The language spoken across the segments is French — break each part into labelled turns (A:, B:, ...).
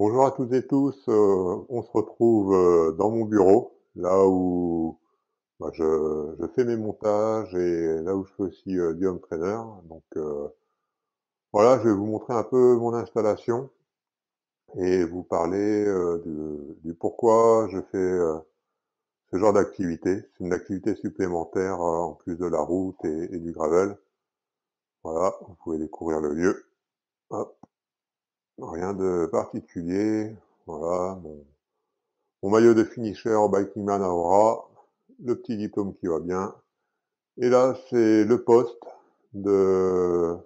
A: Bonjour à toutes et tous, on se retrouve dans mon bureau, là où je fais mes montages et là où je fais aussi du home trainer. Donc voilà, je vais vous montrer un peu mon installation et vous parler du pourquoi je fais ce genre d'activité. C'est une activité supplémentaire en plus de la route et du gravel. Voilà, vous pouvez découvrir le lieu. Hop, rien de particulier. Voilà, mon maillot de finisher Biking Man Aura, le petit diplôme qui va bien. Et là, c'est le poste de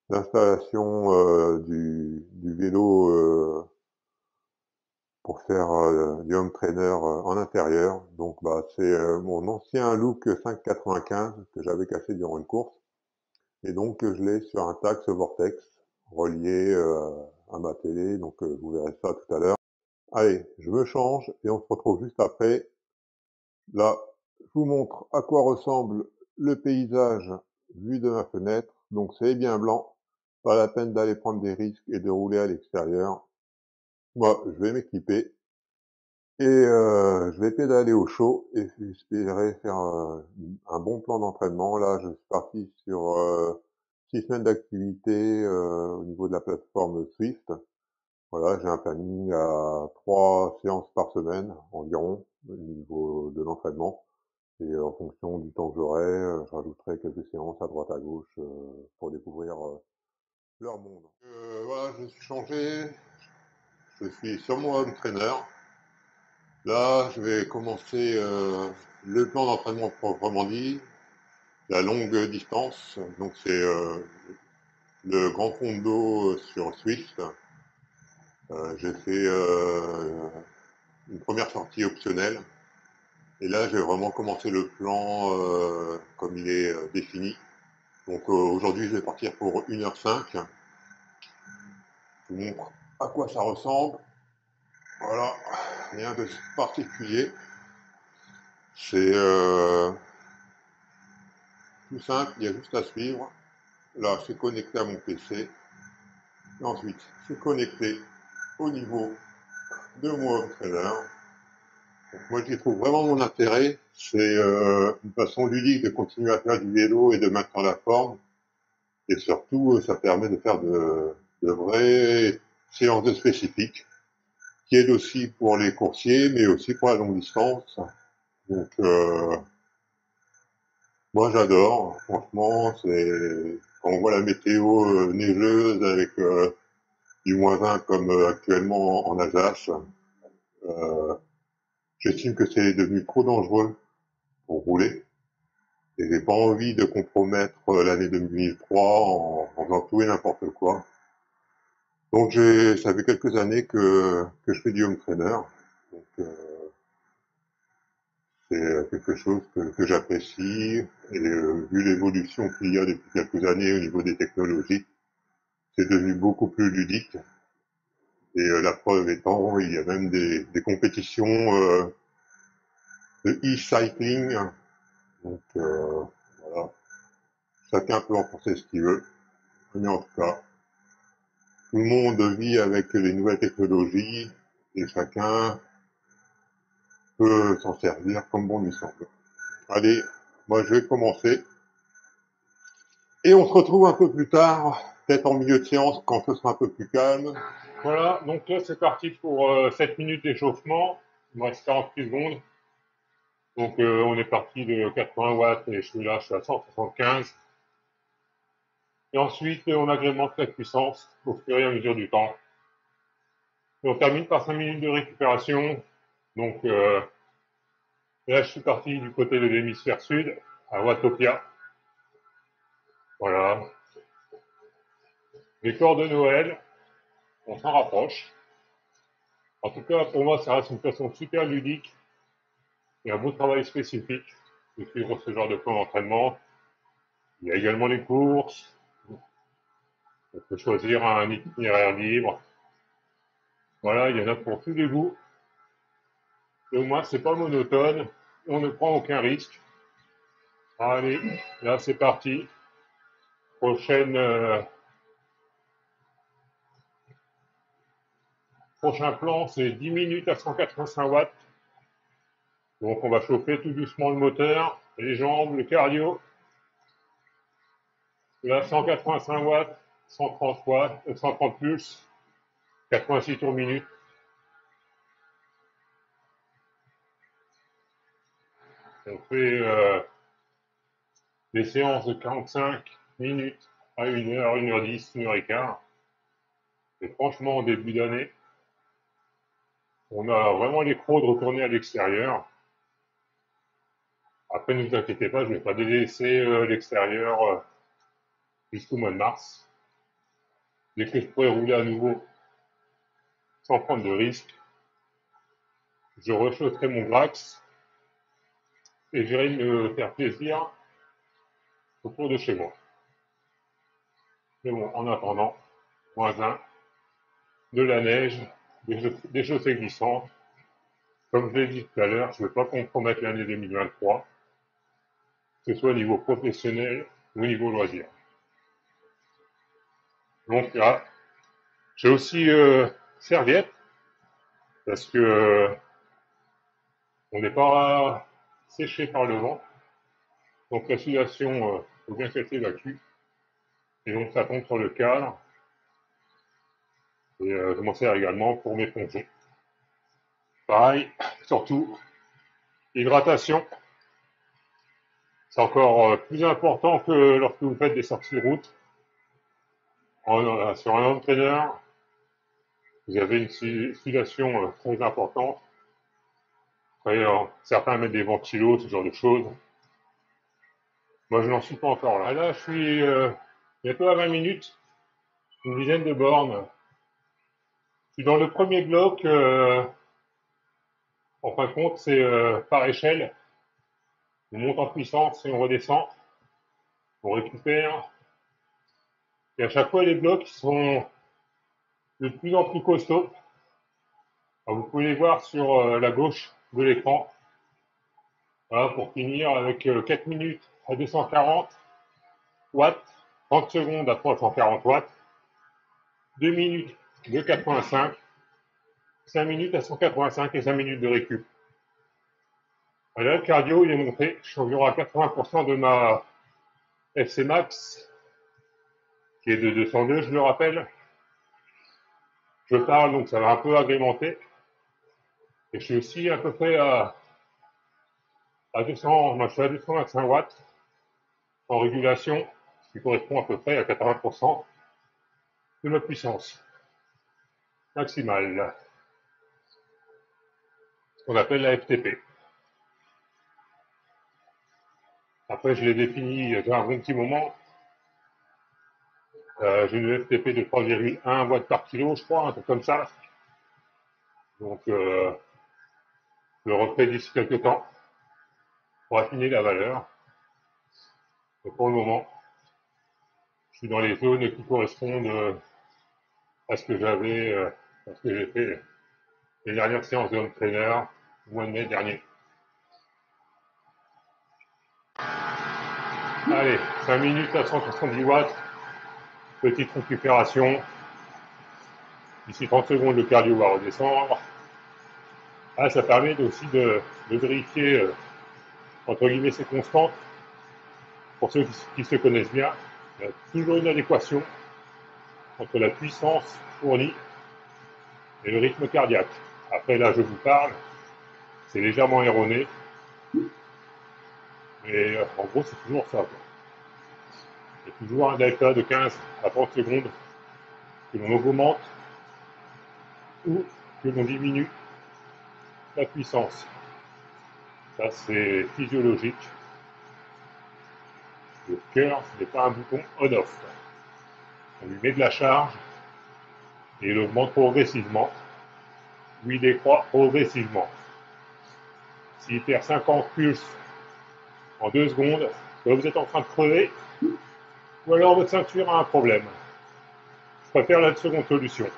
A: d'installation du vélo pour faire du home trainer en intérieur. Donc, c'est mon ancien Look 595 que j'avais cassé durant une course. Et donc, je l'ai sur un Tax Vortex relié à ma télé. Donc, vous verrez ça tout à l'heure. Allez, je me change et on se retrouve juste après. Là, je vous montre à quoi ressemble le paysage vu de ma fenêtre. Donc c'est bien blanc, pas la peine d'aller prendre des risques et de rouler à l'extérieur. Moi, je vais m'équiper et je vais pédaler au chaud et espérer faire un bon plan d'entraînement. Là, je suis parti sur 6 semaines d'activité au niveau de la plateforme Swift. Voilà, j'ai un planning à 3 séances par semaine environ au niveau de l'entraînement. Et en fonction du temps que j'aurai, je rajouterai quelques séances à droite à gauche pour découvrir leur monde. Voilà, je suis changé, je suis sur mon home trainer. Là, je vais commencer le plan d'entraînement proprement dit, la longue distance. Donc c'est le grand fond d'eau sur Swift. J'ai fait une première sortie optionnelle. Et là, je vais vraiment commencer le plan comme il est défini. Donc aujourd'hui, je vais partir pour 1h05. Je vous montre à quoi ça ressemble. Voilà, rien de particulier. C'est tout simple, il y a juste à suivre. Là, c'est connecté à mon PC. Et ensuite, c'est connecté au niveau de mon home trainer. Donc, moi, j'y trouve vraiment mon intérêt. C'est une façon ludique de continuer à faire du vélo et de maintenir la forme. Et surtout, ça permet de faire de vraies séances de spécifiques, qui aident aussi pour les coursiers, mais aussi pour la longue distance. Donc, moi j'adore, franchement, c'est quand on voit la météo neigeuse avec du -20 comme actuellement en Alsace, euh, j'estime que c'est devenu trop dangereux pour rouler. Et j'ai pas envie de compromettre l'année 2003 en faisant tout et n'importe quoi. Donc ça fait quelques années que je fais du home trainer. Donc c'est quelque chose que j'apprécie et vu l'évolution qu'il y a depuis quelques années au niveau des technologies, c'est devenu beaucoup plus ludique. Et la preuve étant, il y a même des compétitions de e-cycling. Donc voilà, chacun peut en penser ce qu'il veut. Mais en tout cas, tout le monde vit avec les nouvelles technologies et chacun peut s'en servir comme bon lui semble. Allez, moi je vais commencer. Et on se retrouve un peu plus tard, peut-être en milieu de séance quand ce sera un peu plus calme.
B: Voilà, donc là c'est parti pour 7 minutes d'échauffement. Il me reste 48 secondes. Donc on est parti de 80 watts et je suis à 175. Et ensuite on agrémente la puissance au fur et à mesure du temps. Et on termine par 5 minutes de récupération. Donc là je suis parti du côté de l'hémisphère sud, à Watopia. Voilà. Les corps de Noël, on s'en rapproche. En tout cas pour moi ça reste une façon super ludique et un beau travail spécifique de suivre ce genre de plan d'entraînement. Il y a également les courses. On peut choisir un itinéraire libre. Voilà, il y en a pour tous les goûts. Et au moins, c'est pas monotone. On ne prend aucun risque. Allez, là, c'est parti. Prochaine, prochain plan, c'est 10 minutes à 185 watts. Donc on va chauffer tout doucement le moteur, les jambes, le cardio. Là, 185 watts, 130 watts, 130 plus, 86 tours minute. On fait des séances de 45 minutes à 1h, 1h10, 1h15. Et franchement, en début d'année, on a vraiment les crocs de retourner à l'extérieur. Après, ne vous inquiétez pas, je ne vais pas délaisser l'extérieur jusqu'au mois de mars. Dès que je pourrai rouler à nouveau sans prendre de risque, je rechausserai mon Grax et j'irai me faire plaisir autour de chez moi. Mais bon, en attendant, -1, de la neige, des chaussées glissantes. Comme je l'ai dit tout à l'heure, je ne veux pas compromettre l'année 2023, que ce soit au niveau professionnel ou au niveau loisir. Donc là, j'ai aussi serviette, parce que on n'est pas séché par le vent, donc la sudation, faut bien qu'elle s'évacue, et donc ça tombe sur le cadre, et je m'en sers également pour m'éponger. Pareil, surtout, hydratation, c'est encore plus important que lorsque vous faites des sorties de route. Sur un entraîneur, vous avez une sudation très importante. Après, certains mettent des ventilos, ce genre de choses. Moi, je n'en suis pas encore là. Là, je suis bientôt à 20 minutes, une dizaine de bornes. Je suis dans le premier bloc. En fin de compte, c'est par échelle. On monte en puissance et on redescend. On récupère. Et à chaque fois, les blocs sont de plus en plus costauds. Alors, vous pouvez les voir sur la gauche de l'écran. Voilà, pour finir avec 4 minutes à 240 watts, 30 secondes à 340 watts, 2 minutes de 85, 5 minutes à 185 et 5 minutes de récup. Voilà, le cardio, il est monté. Je suis environ à 80% de ma FC Max, qui est de 202, je le rappelle. Je parle, donc ça va un peu agrémenter. Et je suis aussi à peu près à 200, moi je suis à 225 watts en régulation, ce qui correspond à peu près à 80% de ma puissance maximale, ce qu'on appelle la FTP. Après, je l'ai défini il y a un bon petit moment. J'ai une FTP de 3,1 watts par kilo, je crois, un truc comme ça. Donc, je le refais d'ici quelques temps pour affiner la valeur. Et pour le moment, je suis dans les zones qui correspondent à ce que j'avais, à ce que j'ai fait les dernières séances de home trainer au mois de mai dernier. Allez, 5 minutes à 170 watts, petite récupération. D'ici 30 secondes, le cardio va redescendre. Ah, ça permet aussi de vérifier, entre guillemets, ces constantes. Pour ceux qui se connaissent bien, il y a toujours une adéquation entre la puissance fournie et le rythme cardiaque. Après, là, je vous parle, c'est légèrement erroné, mais en gros, c'est toujours ça. Il y a toujours un delta de 15 à 30 secondes que l'on augmente ou que l'on diminue la puissance. Ça, c'est physiologique. Le cœur, ce n'est pas un bouton on-off. On lui met de la charge et il augmente progressivement, ou il décroît progressivement. S'il perd 50 pulses en 2 secondes, soit vous êtes en train de crever, ou alors votre ceinture a un problème. Je préfère la seconde solution.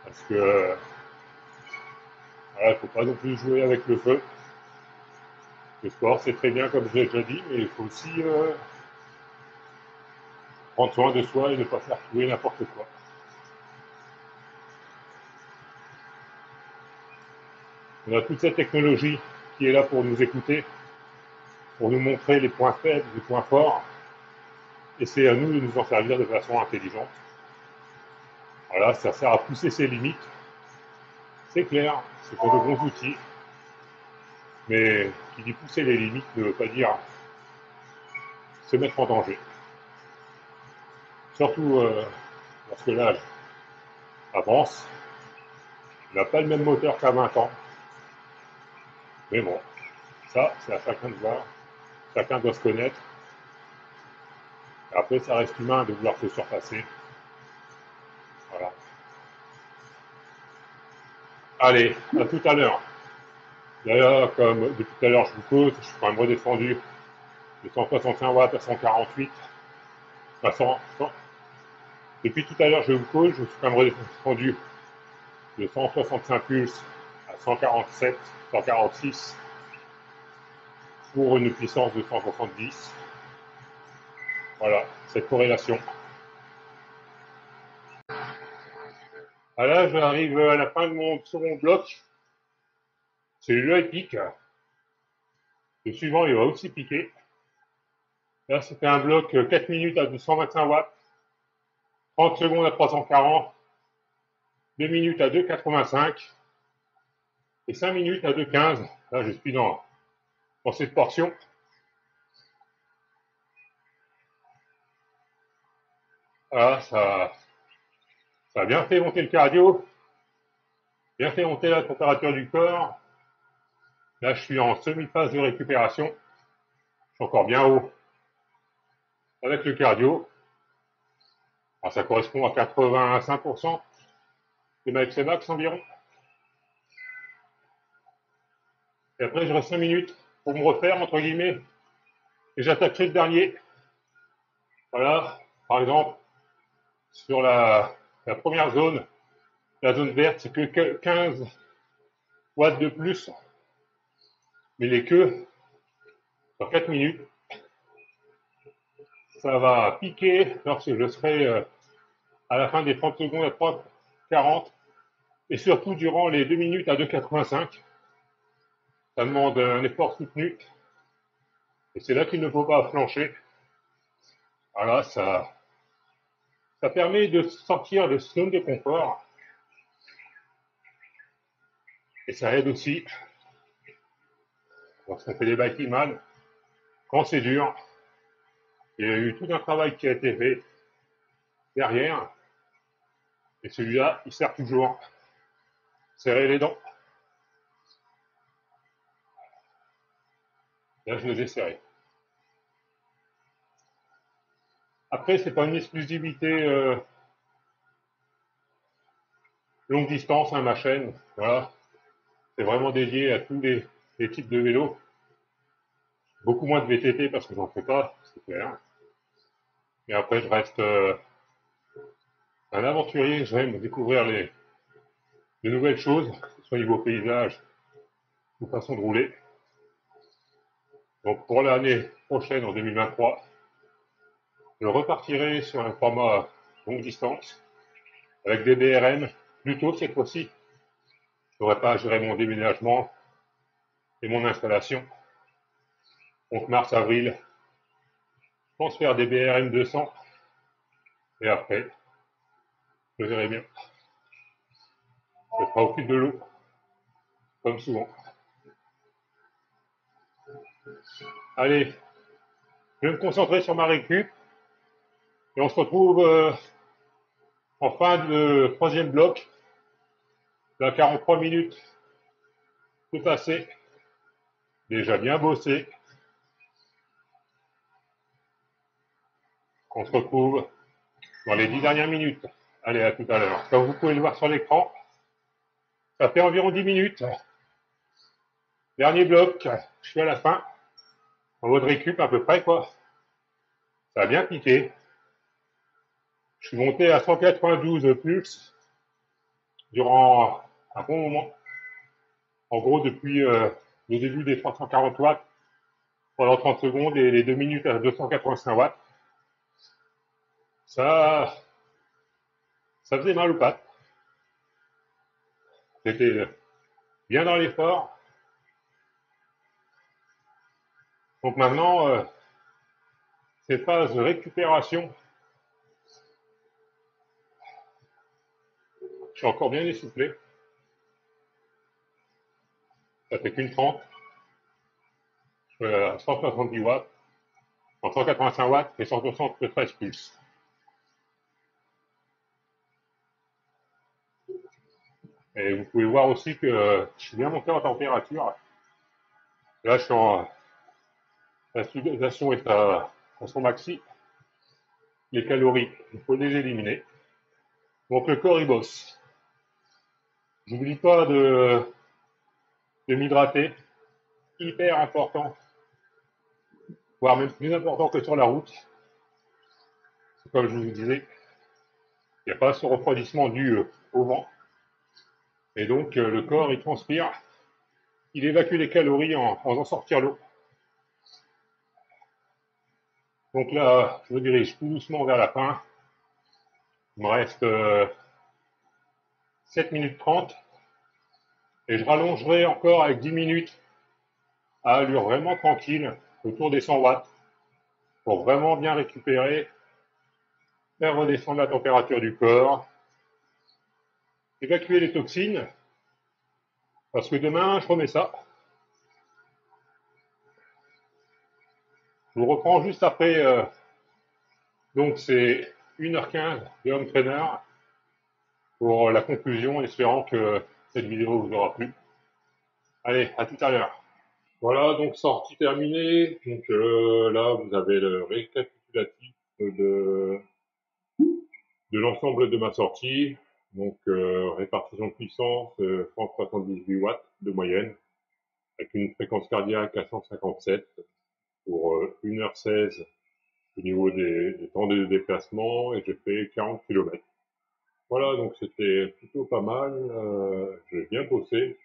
B: Parce que voilà, il ne faut pas non plus jouer avec le feu. Le sport, c'est très bien, comme je l'ai déjà dit, mais il faut aussi prendre soin de soi et ne pas faire tout et n'importe quoi. On a toute cette technologie qui est là pour nous écouter, pour nous montrer les points faibles, les points forts, et c'est à nous de nous en servir de façon intelligente. Voilà, ça sert à pousser ses limites, c'est clair, ce sont de bons outils, mais qui dit pousser les limites ne veut pas dire se mettre en danger. Surtout lorsque l'âge avance, on n'a pas le même moteur qu'à 20 ans, mais bon, ça c'est à chacun de voir, chacun doit se connaître. Après, ça reste humain de vouloir se surpasser. Voilà. Allez, à tout à l'heure. D'ailleurs, comme depuis tout à l'heure, je vous cause, je suis quand même redescendu de 165 watts à 148. Enfin, Depuis tout à l'heure, je vous cause, je suis quand même redescendu de 165 pulses à 147, 146 pour une puissance de 170. Voilà, cette corrélation. Là, j'arrive à la fin de mon second bloc. Celui-là, il pique. Le suivant, il va aussi piquer. Là, c'était un bloc 4 minutes à 225 watts, 30 secondes à 340, 2 minutes à 2,85 et 5 minutes à 2,15. Là, je suis dans cette portion. Voilà, ça a bien fait monter le cardio, bien fait monter la température du corps. Là, je suis en semi-phase de récupération. Je suis encore bien haut avec le cardio. Alors, ça correspond à 85% de ma FC max environ. Et après, je reste 5 minutes pour me refaire, entre guillemets, et j'attaquerai le dernier. Voilà, par exemple, sur la première zone, la zone verte, c'est que 15 watts de plus, mais les queues, sur 4 minutes, ça va piquer lorsque je serai à la fin des 30 secondes à 3,40 et surtout durant les 2 minutes à 2,85. Ça demande un effort soutenu et c'est là qu'il ne faut pas flancher. Voilà, ça permet de sortir de cette zone de confort et ça aide aussi lorsqu'on fait des bâtiments, quand c'est dur. Il y a eu tout un travail qui a été fait derrière et celui-là, il sert toujours. Serrer les dents. Là, je les ai serrés. Après, c'est pas une exclusivité longue distance, hein, ma chaîne. Voilà. C'est vraiment dédié à tous les types de vélos. Beaucoup moins de VTT parce que j'en fais pas, c'est clair. Et après, je reste un aventurier. J'aime découvrir de nouvelles choses, que ce soit au niveau paysage ou façon de rouler. Donc, pour l'année prochaine, en 2023, je repartirai sur un format longue distance avec des BRM plutôt cette fois-ci. Je n'aurai pas à gérer mon déménagement et mon installation. Donc mars-avril, je pense faire des BRM 200 et après, je verrai bien. Je serai au fil de l'eau, comme souvent. Allez, je vais me concentrer sur ma récup et on se retrouve en fin de troisième bloc. Là, 43 minutes de passé, déjà bien bossé. On se retrouve dans les 10 dernières minutes. Allez, à tout à l'heure. Comme vous pouvez le voir sur l'écran, ça fait environ 10 minutes. Dernier bloc, je suis à la fin. En mode récup à peu près, quoi. Ça a bien piqué. Je suis monté à 192 pulses durant un bon moment. En gros, depuis le début des 340 watts pendant 30 secondes et les 2 minutes à 285 watts. Ça faisait mal aux pattes. C'était bien dans l'effort. Donc maintenant, ces phases de récupération, je suis encore bien essoufflé. Ça fait qu'une 30. Je suis à 170 watts, en 185 watts et 173 pulses. Et vous pouvez voir aussi que je suis bien monté en température. Là, je suis en, la sudation est à son maxi. Les calories, il faut les éliminer. Donc le corps, il bosse. J'oublie pas de m'hydrater. Hyper important, voire même plus important que sur la route. Comme je vous disais, il n'y a pas ce refroidissement dû au vent. Et donc le corps, il transpire. Il évacue les calories en faisant sortir l'eau. Donc là, je me dirige tout doucement vers la fin. Il me reste 7 minutes 30. Et je rallongerai encore avec 10 minutes à allure vraiment tranquille, autour des 100 watts, pour vraiment bien récupérer, faire redescendre la température du corps, évacuer les toxines, parce que demain, je remets ça. Je vous reprends juste après, donc c'est 1h15 de Home Trainer pour la conclusion, espérant que cette vidéo vous aura plu. Allez, à tout à l'heure. Voilà, donc sortie terminée. Donc là, vous avez le récapitulatif de l'ensemble de ma sortie. Donc répartition de puissance, 178 watts de moyenne, avec une fréquence cardiaque à 157 pour 1h16 au niveau des temps de déplacement, et j'ai fait 40 km. Voilà, donc c'était plutôt pas mal, j'ai bien bossé.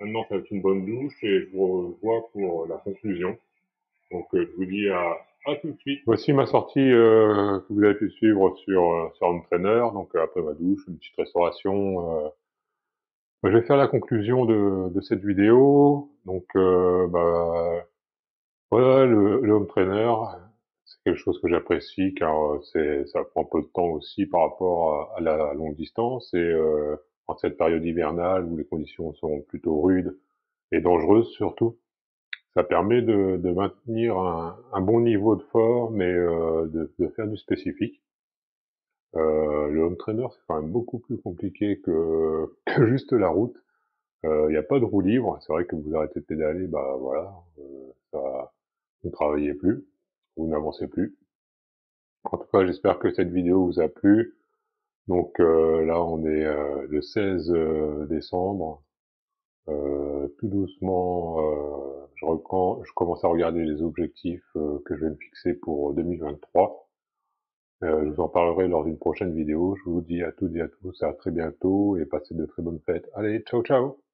B: Maintenant, ça va être une bonne douche et je vous revois pour la conclusion. Donc je vous dis à tout de suite. Voici ma sortie que vous avez pu suivre sur Home Trainer. Donc après ma douche, une petite restauration. Je vais faire la conclusion de cette vidéo. Donc voilà, le Home Trainer, c'est quelque chose que j'apprécie car ça prend peu de temps aussi par rapport à la longue distance, et en cette période hivernale où les conditions sont plutôt rudes et dangereuses surtout, ça permet de maintenir un bon niveau de forme et de faire du spécifique. Le home trainer, c'est quand même beaucoup plus compliqué que juste la route. Il n'y a pas de roue libre. C'est vrai que vous arrêtez de pédaler, bah voilà, ça, vous ne travaillez plus, vous n'avancez plus. En tout cas, j'espère que cette vidéo vous a plu. Donc là, on est le 16 décembre. Tout doucement, je commence à regarder les objectifs que je vais me fixer pour 2023. Je vous en parlerai lors d'une prochaine vidéo. Je vous dis à toutes et à tous à très bientôt et passez de très bonnes fêtes. Allez, ciao ciao!